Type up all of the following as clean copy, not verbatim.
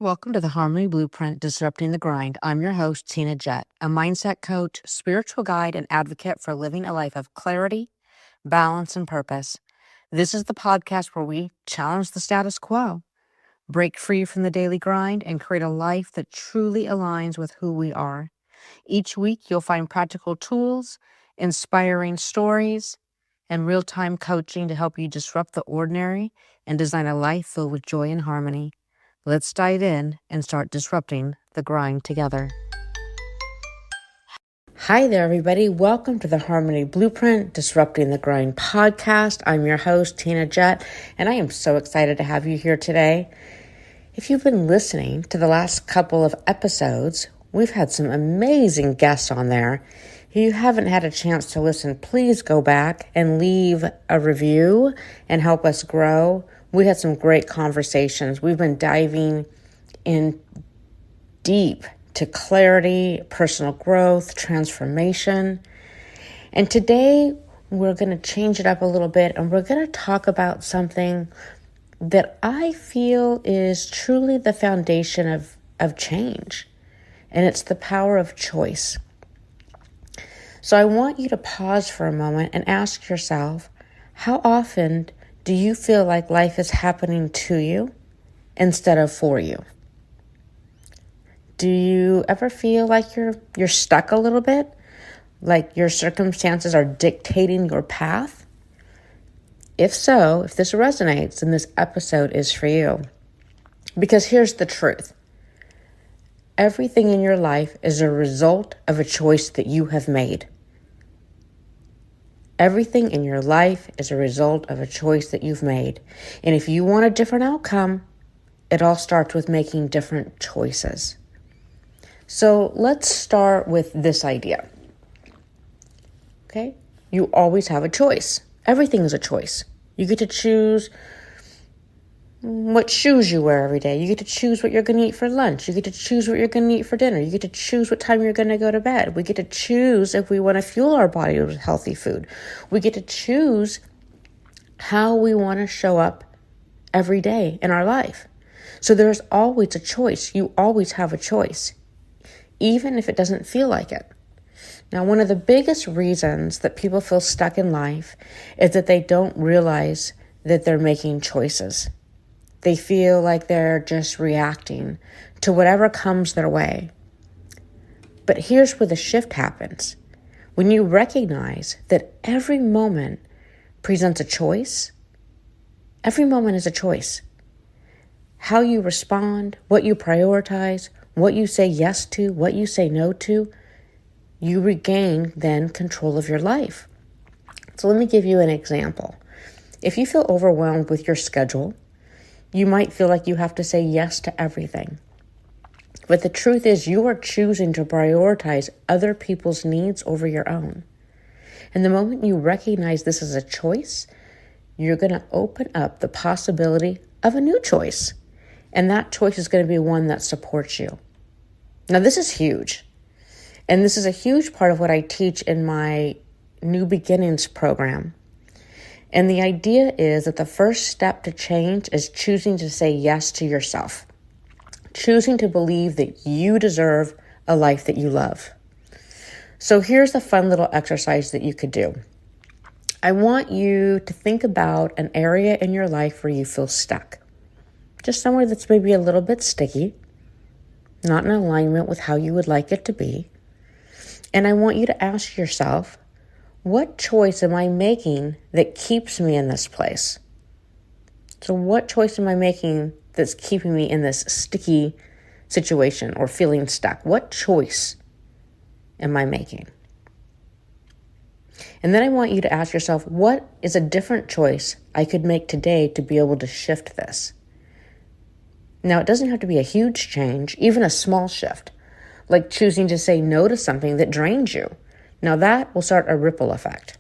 Welcome to the Harmony Blueprint, Disrupting the Grind. I'm your host, Jett, a mindset coach, spiritual guide, and advocate for living a life of clarity, balance, and purpose. This is the podcast where we challenge the status quo, break free from the daily grind, and create a life that truly aligns with who we are. Each week, you'll find practical tools, inspiring stories, and real-time coaching to help you disrupt the ordinary and design a life filled with joy and harmony. Let's dive in and start disrupting the grind together. Hi there, everybody. Welcome to the Harmony Blueprint, Disrupting the Grind podcast. I'm your host, Jett, and I am so excited to have you here today. If you've been listening to the last couple of episodes, we've had some amazing guests on there. If you haven't had a chance to listen, please go back and leave a review and help us grow. We had some great conversations. We've been diving in deep to clarity, personal growth, transformation. And today we're going to change it up a little bit and we're going to talk about something that I feel is truly the foundation of change. And it's the power of choice. So I want you to pause for a moment and ask yourself, how often do you feel like life is happening to you instead of for you? Do you ever feel like you're stuck a little bit? Like your circumstances are dictating your path? If so, if this resonates, then this episode is for you. Because here's the truth. Everything in your life is a result of a choice that you have made. Everything in your life is a result of a choice that you've made. And if you want a different outcome, it all starts with making different choices. So let's start with this idea. Okay? You always have a choice. Everything is a choice. You get to choose what shoes you wear every day. You get to choose what you're going to eat for lunch. You get to choose what you're going to eat for dinner. You get to choose what time you're going to go to bed. We get to choose if we want to fuel our body with healthy food. We get to choose how we want to show up every day in our life. So there's always a choice. You always have a choice, even if it doesn't feel like it. Now, one of the biggest reasons that people feel stuck in life is that they don't realize that they're making choices. They feel like they're just reacting to whatever comes their way. But here's where the shift happens. When you recognize that every moment presents a choice, every moment is a choice. How you respond, what you prioritize, what you say yes to, what you say no to, you regain then control of your life. So let me give you an example. If you feel overwhelmed with your schedule, you might feel like you have to say yes to everything. But the truth is you are choosing to prioritize other people's needs over your own. And the moment you recognize this as a choice, you're going to open up the possibility of a new choice. And that choice is going to be one that supports you. Now, this is huge. And this is a huge part of what I teach in my New Beginnings program. And the idea is that the first step to change is choosing to say yes to yourself. Choosing to believe that you deserve a life that you love. So here's a fun little exercise that you could do. I want you to think about an area in your life where you feel stuck. Just somewhere that's maybe a little bit sticky, not in alignment with how you would like it to be. And I want you to ask yourself, what choice am I making that keeps me in this place? So what choice am I making that's keeping me in this sticky situation or feeling stuck? What choice am I making? And then I want you to ask yourself, what is a different choice I could make today to be able to shift this? Now, it doesn't have to be a huge change, even a small shift, like choosing to say no to something that drains you. Now that will start a ripple effect.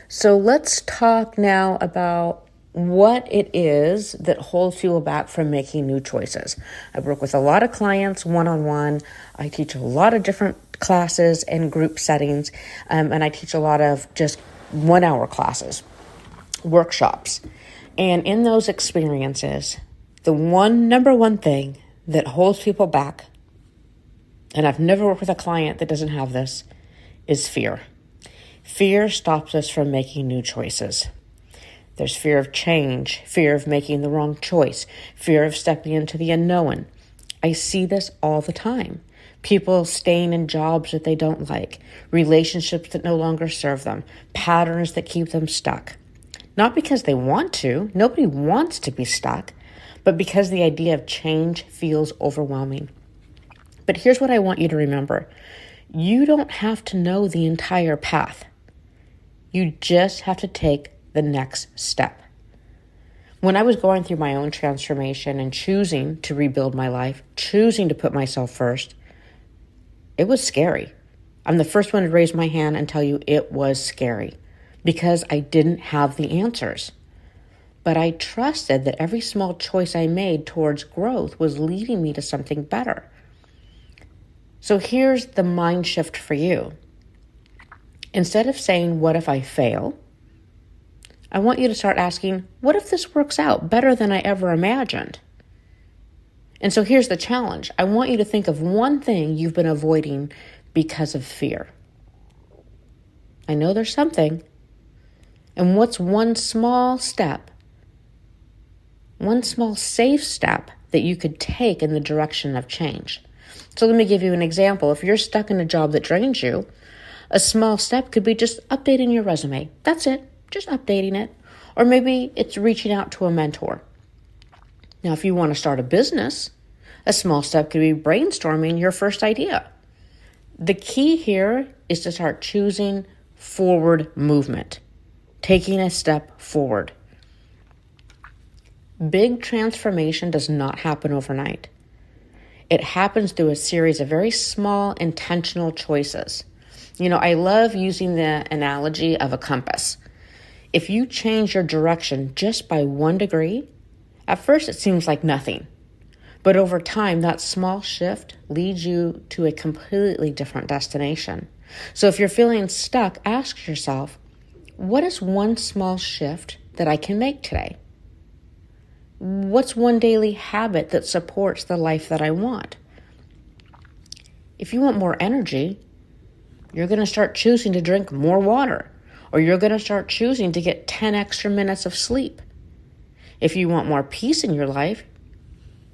So let's talk now about what it is that holds people back from making new choices. I work with a lot of clients one-on-one. I teach a lot of different classes and group settings, and I teach a lot of just 1-hour classes, workshops. And in those experiences, The number one thing that holds people back, and I've never worked with a client that doesn't have this, is fear. Fear stops us from making new choices. There's fear of change, fear of making the wrong choice, fear of stepping into the unknown. I see this all the time. People staying in jobs that they don't like, relationships that no longer serve them, patterns that keep them stuck. Not because they want to, nobody wants to be stuck, but because the idea of change feels overwhelming. But here's what I want you to remember. You don't have to know the entire path. You just have to take the next step. When I was going through my own transformation and choosing to rebuild my life, choosing to put myself first, it was scary. I'm the first one to raise my hand and tell you it was scary because I didn't have the answers. But I trusted that every small choice I made towards growth was leading me to something better. So here's the mind shift for you. Instead of saying, what if I fail? I want you to start asking, what if this works out better than I ever imagined? And so here's the challenge. I want you to think of one thing you've been avoiding because of fear. I know there's something. And what's one small step, one small safe step that you could take in the direction of change? So let me give you an example. If you're stuck in a job that drains you, a small step could be just updating your resume. That's it, just updating it. Or maybe it's reaching out to a mentor. Now, if you want to start a business, a small step could be brainstorming your first idea. The key here is to start choosing forward movement, taking a step forward. Big transformation does not happen overnight. It happens through a series of very small, intentional choices. I love using the analogy of a compass. If you change your direction just by 1 degree, at first it seems like nothing. But over time, that small shift leads you to a completely different destination. So if you're feeling stuck, ask yourself, what is one small shift that I can make today? What's one daily habit that supports the life that I want? If you want more energy, you're going to start choosing to drink more water, or you're going to start choosing to get 10 extra minutes of sleep. If you want more peace in your life,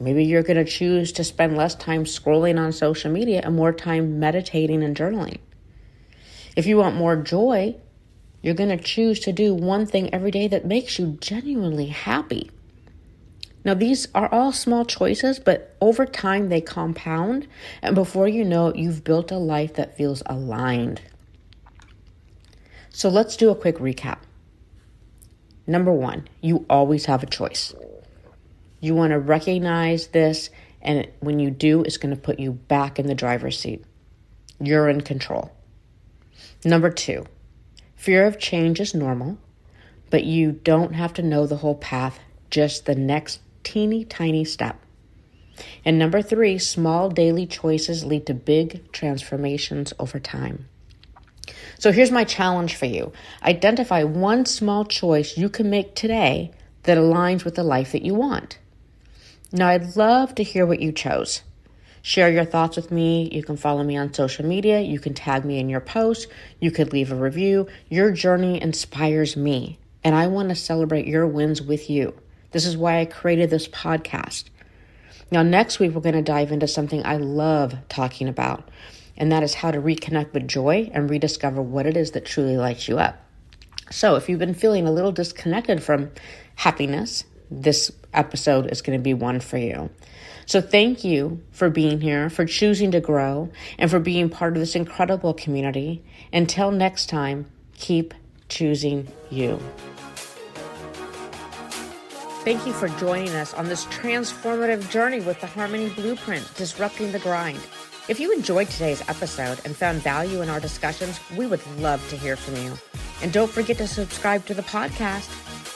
maybe you're going to choose to spend less time scrolling on social media and more time meditating and journaling. If you want more joy, you're going to choose to do one thing every day that makes you genuinely happy. Now, these are all small choices, but over time they compound, and before you know it, you've built a life that feels aligned. So let's do a quick recap. Number 1, you always have a choice. You want to recognize this, and when you do, it's going to put you back in the driver's seat. You're in control. Number 2, fear of change is normal, but you don't have to know the whole path, just the next teeny tiny step. And number 3, small daily choices lead to big transformations over time. So here's my challenge for you. Identify one small choice you can make today that aligns with the life that you want. Now, I'd love to hear what you chose. Share your thoughts with me. You can follow me on social media. You can tag me in your post. You could leave a review. Your journey inspires me, and I want to celebrate your wins with you. This is why I created this podcast. Now, next week, we're going to dive into something I love talking about, and that is how to reconnect with joy and rediscover what it is that truly lights you up. So if you've been feeling a little disconnected from happiness, this episode is going to be one for you. So thank you for being here, for choosing to grow, and for being part of this incredible community. Until next time, keep choosing you. Thank you for joining us on this transformative journey with the Harmony Blueprint, Disrupting the Grind. If you enjoyed today's episode and found value in our discussions, we would love to hear from you. And don't forget to subscribe to the podcast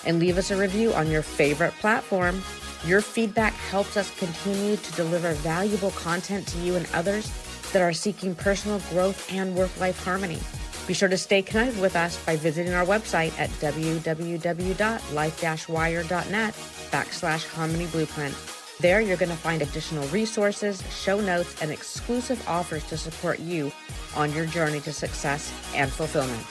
and leave us a review on your favorite platform. Your feedback helps us continue to deliver valuable content to you and others that are seeking personal growth and work-life harmony. Be sure to stay connected with us by visiting our website at www.life-wire.net/Harmony Blueprint. There, you're going to find additional resources, show notes, and exclusive offers to support you on your journey to success and fulfillment.